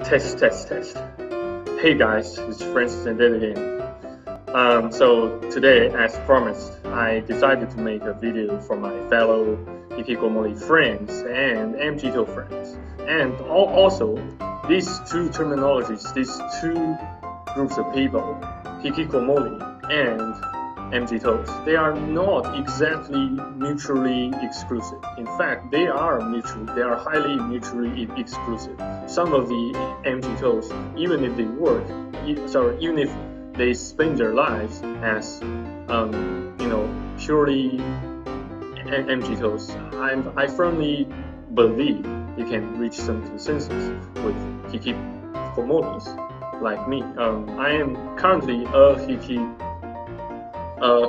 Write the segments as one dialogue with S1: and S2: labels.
S1: Test. Hey guys, it's Francis and Dad again. So today, as promised, I decided to make a video for my fellow Hikikomori friends and MGTOW friends. And also, these two terminologies, these two groups of people, Hikikomori and MGTOWs, they are not exactly mutually exclusive. In fact, they are highly mutually exclusive. Some of the MGTOWs, even if they spend their lives as, purely MGTOWs, I firmly believe you can reach some consensus with Hikikomoris like me. I am currently a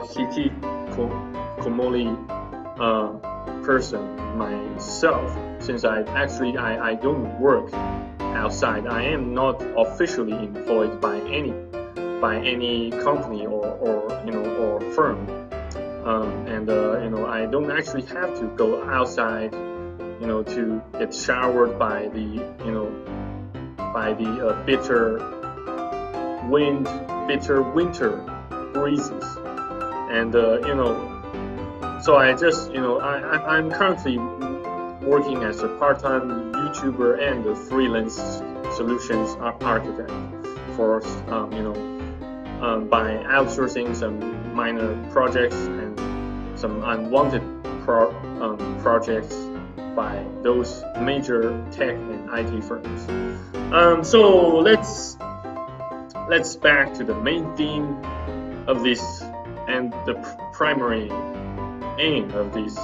S1: Hikikomori person myself, since I don't work outside. I am not officially employed by any company or firm, I don't actually have to go outside, to get showered by the bitter winter breezes. And so I'm currently working as a part-time YouTuber and a freelance solutions architect for by outsourcing some minor projects and some unwanted projects by those major tech and IT firms. So let's back to the main theme of this and the primary aim of this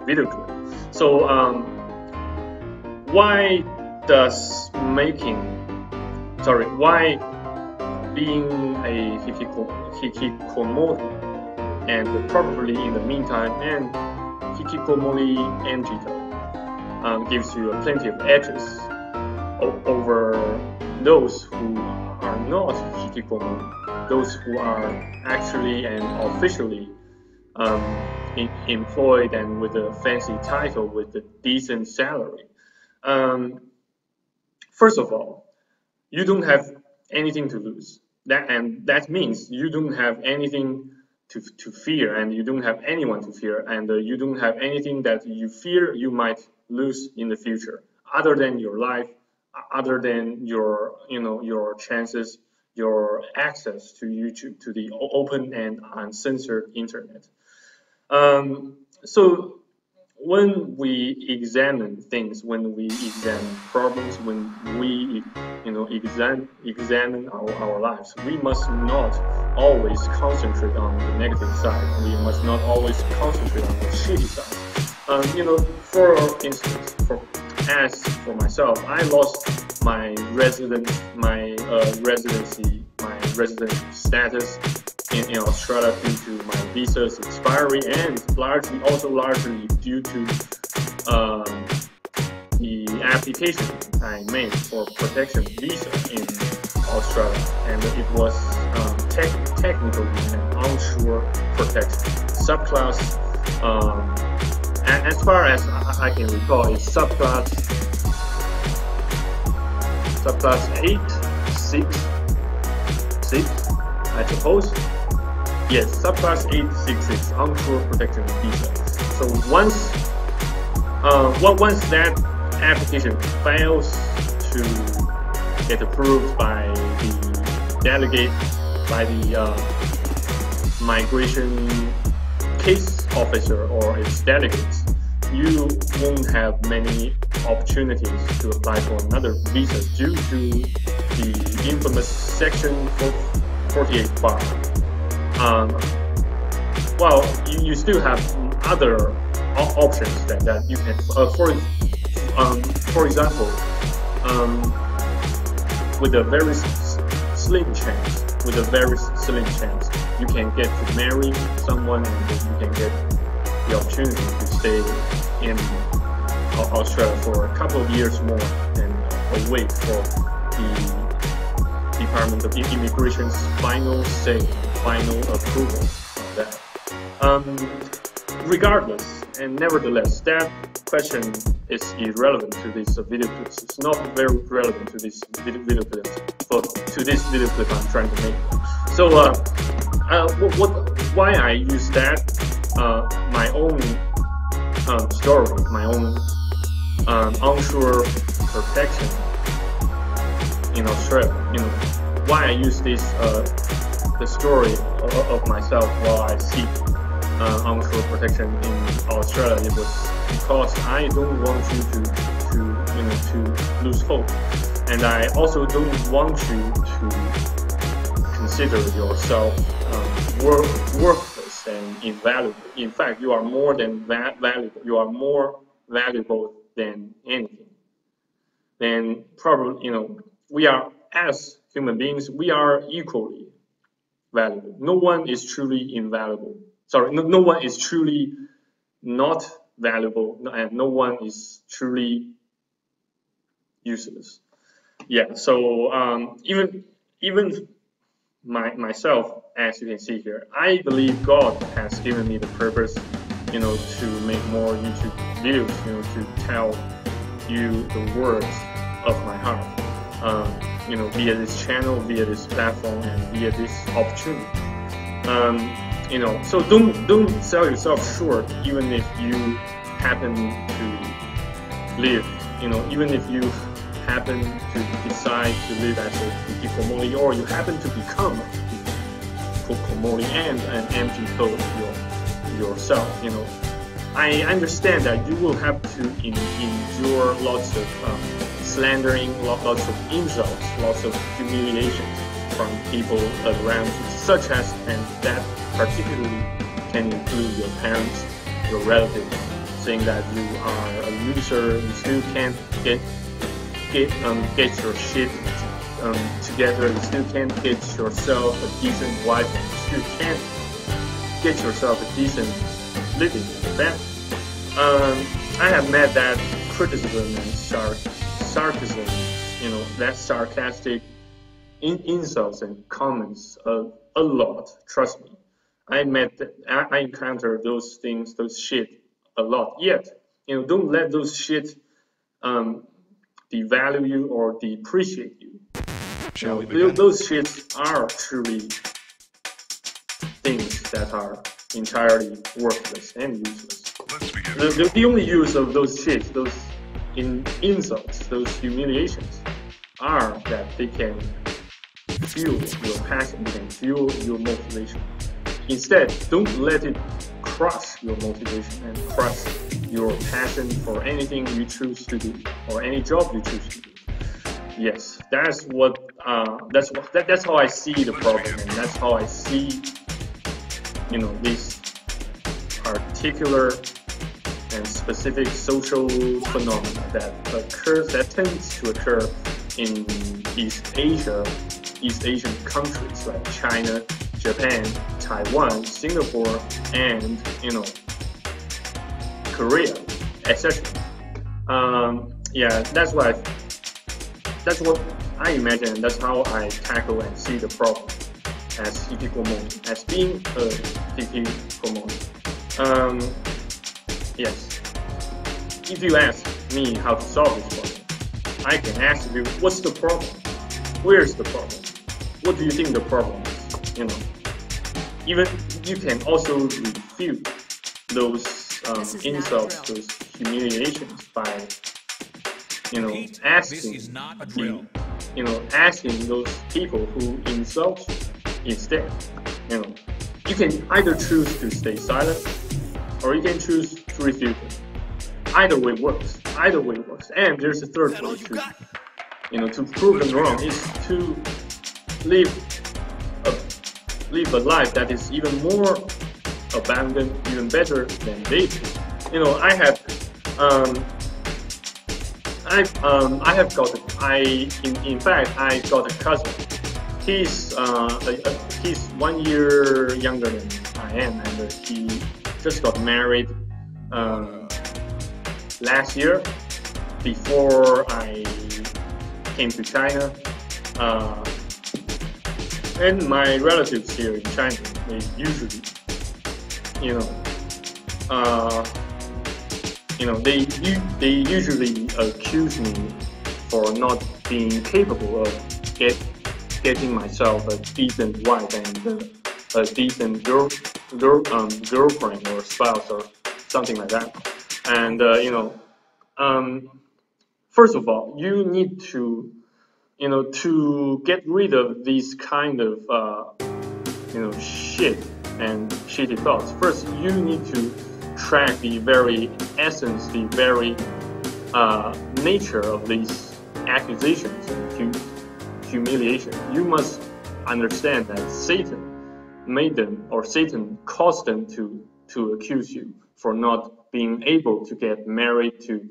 S1: video clip. So why being a Hikikomori and probably in the meantime and Hikikomori MGTOW gives you plenty of edges over those who are not Hikikomori, those who are actually and officially employed and with a fancy title with a decent salary. First of all, you don't have anything to lose. That means you don't have anything to fear, and you don't have anyone to fear, and you don't have anything that you fear you might lose in the future, other than your life, other than your chances, your access to YouTube, to the open and uncensored internet. So when we examine things, when we examine problems, when we examine our lives, we must not always concentrate on the negative side. We must not always concentrate on the shitty side. For instance, for myself, I lost my resident status in Australia due to my visa's expiry, and largely due to the application I made for protection visa in Australia, and it was technically an onshore protection subclass. As far as I can recall, it's subclass 866, I suppose. Yes, subclass 866, onshore protection visa. So once that application fails to get approved by the delegate, by the migration case officer or its delegates, you won't have many opportunities to apply for another visa due to the infamous Section 48 bar. Well, you still have other options that you can, for example, with a very slim chance, you can get to marry someone, and you can get the opportunity to stay in Australia for a couple of years more and wait for the Department of Immigration's final approval of that. regardless and nevertheless, that question is irrelevant to this video clip. It's not very relevant to this video clip. To this video clip I'm trying to make. So why I use that my own story, my own onshore protection in Australia. Why I use this the story of myself while I seek onshore protection in Australia. It was because I don't want you to lose hope, and I also don't want you to consider yourself worthless and invaluable. In fact, you are more than valuable. You are more valuable than anything. And probably, we are, as human beings, we are equally valuable. No one is truly invaluable. Sorry, no one is truly not valuable, and no one is truly useless. Yeah. So even myself, as you can see here, I believe God has given me the purpose, to make more YouTube videos, to tell you the words of my heart, via this channel, via this platform, and via this opportunity. So don't sell yourself short, even if you happen to live, even if you happen to decide to live as a Hikikomori, or you happen to become a Hikikomori and an MGTOW yourself. I understand that you will have to endure lots of slandering, lots of insults, lots of humiliation from people around you, such as, and that particularly can include your parents, your relatives, saying that you are a loser, you still can't get your shit together, you still can't get yourself a decent wife, and you still can't get yourself a decent living family. I have met that criticism and sarcasm, that sarcastic insults and comments a lot. Trust me, I encounter those things, those shit a lot. Yet, don't let those shit devalue you or depreciate you. Those shits are truly things that are entirely worthless and useless. The only use of those shits, those insults, those humiliations, are that they can fuel your passion, they can fuel your motivation. Instead, don't let it crush your motivation and crush your passion for anything you choose to do or any job you choose to do. Yes, that's how I see the problem, and that's how I see, this particular and specific social phenomena that tends to occur in East Asian countries like China, Japan, Taiwan, Singapore, and Korea, etc. Yeah, that's what I imagine. That's how I tackle and see the problem as Hikikomori, as being a Hikikomori. Yes. If you ask me how to solve this problem, I can ask you, what's the problem? Where's the problem? What do you think the problem is? Even you can also refute those insults, those humiliations by asking those people who insult you instead. You can either choose to stay silent, or you can choose to refute them. Either way works. And there's a third way to prove them wrong, is to live a life that is even more abundant, even better than they do. In fact, I got a cousin. He's 1 year younger than I am, and he just got married last year, before I came to China. And my relatives here in China, they usually, they usually accuse me for not being capable of getting myself a decent wife and a decent girlfriend or spouse or something like that. And first of all, you need to to get rid of these kind of shit and shitty thoughts. First, you need to track the very essence, the very nature of these accusations and humiliation. You must understand that Satan made them, or Satan caused them to accuse you for not being able to get married, to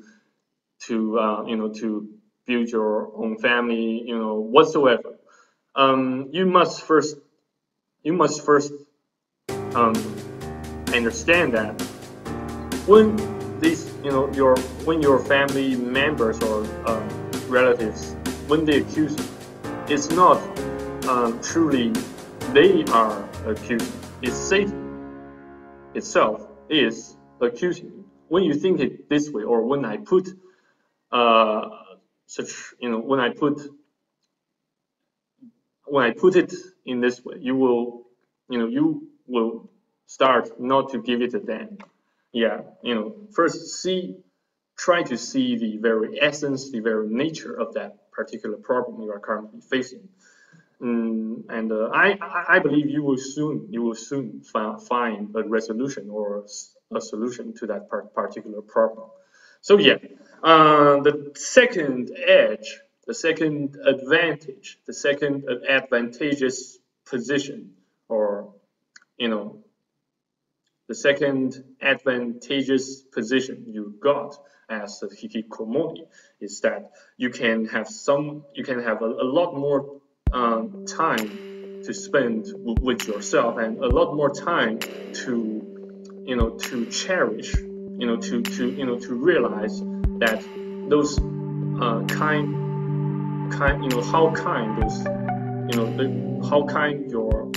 S1: build your own family, whatsoever. You must first understand that when these, when your family members or relatives, when they accuse you, it's not truly they are accusing. It's Satan itself is accusing you. When you think it this way, or when I put when I put it in this way, you will start not to give it a damn. Yeah, first try to see the very essence, the very nature of that particular problem you are currently facing. I believe you will soon find a resolution or a solution to that particular problem. So yeah, the second edge, the second advantage, the second advantageous position, or the second advantageous position you got as a hikikomori is that you can have a lot more time to spend with yourself, and a lot more time to cherish, to realize that those how kind your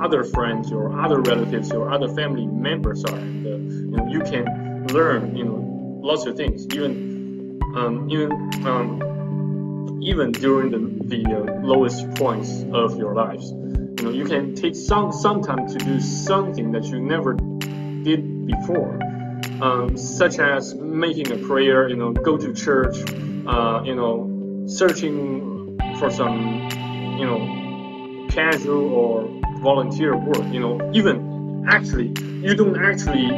S1: other friends, your other relatives, your other family members are, and you can learn lots of things, even during the lowest points of your lives. You can take some time to do something that you never did before, such as making a prayer, go to church, searching for some casual or volunteer work. Even actually you don't actually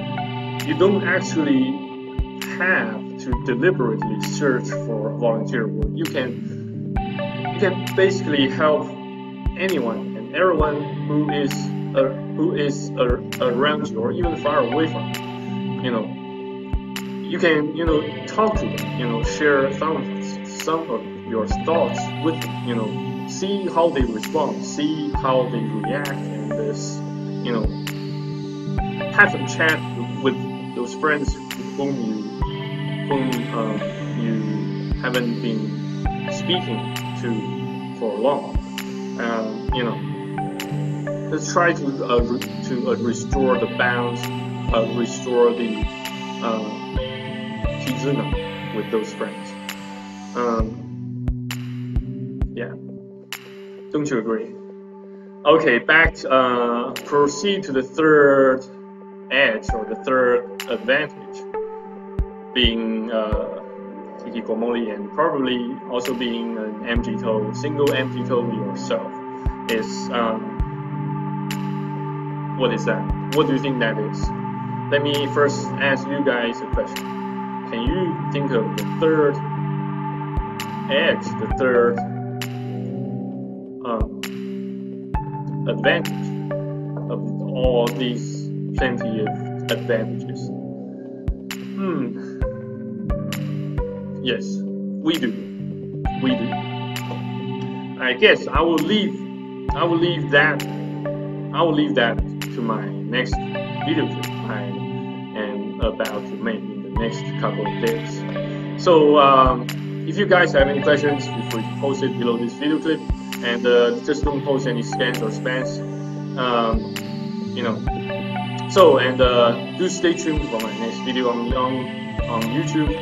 S1: have to deliberately search for volunteer work. You can basically help anyone and everyone who is around you, or even far away from you. You can talk to them, share some of your thoughts with them, see how they respond, see how they react, and have a chat with those friends whom you haven't been speaking to for long. Let's try to restore the balance, restore the kizuna with those friends. Yeah, don't you agree? Okay, proceed to the third edge, or the third advantage, being Hikikomori, and probably also being an MGTOW, single MGTOW yourself, is what is that? What do you think that is? Let me first ask you guys a question. Can you think of the third edge, the third advantage of all these plenty of advantages? Yes, we do. I guess I will leave that to my next video clip I am about to make in the next couple of days. So if you guys have any questions, feel free to post it below this video clip, and just don't post any scans or spams. So, and do stay tuned for my next video on YouTube.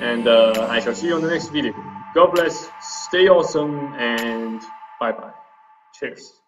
S1: And I shall see you on the next video. God bless, stay awesome, and bye bye. Cheers.